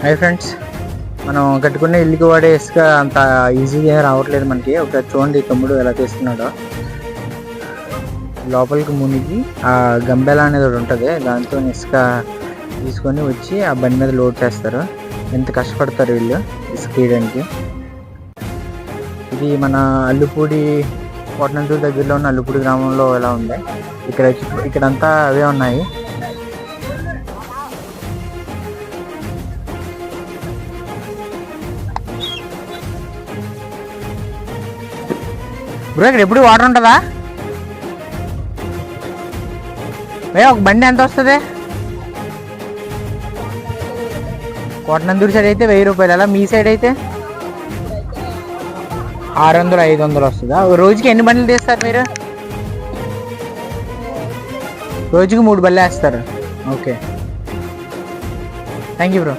Hi friends, మనం కట్టుకున్న ఇల్లుకి వాడే ఇసుక అంత ఈజీగా రావట్లేదు మనకి. ఒక చూడండి తమ్ముడు ఎలా తీస్తున్నాడో. లోపలికి మునిగి ఆ గంబెల అనేది ఒకటి ఉంటుంది, దాంతో ఇసుక తీసుకొని వచ్చి ఆ బండి మీద లోడ్ చేస్తారు. ఎంత కష్టపడతారు వీళ్ళు ఇసుక తీయడానికి. ఇది మన అల్లుపూడి, కోటనందూరు దగ్గరలో ఉన్న అల్లుపూడి గ్రామంలో ఎలా ఉంది. ఇక్కడంతా అవే ఉన్నాయి. బ్రో ఇక్కడ ఎప్పుడు వాటర్ ఉంటుందా? ఒక బండి ఎంత వస్తుంది? కోటనందూరు సైడ్ అయితే 1000 రూపాయలు, అలా మీ సైడ్ అయితే 600 500 వస్తుందా? రోజుకి ఎన్ని బండ్లు తీస్తారు మీరు? రోజుకి 3 బండ్లు వేస్తారు. Okay, thank you bro.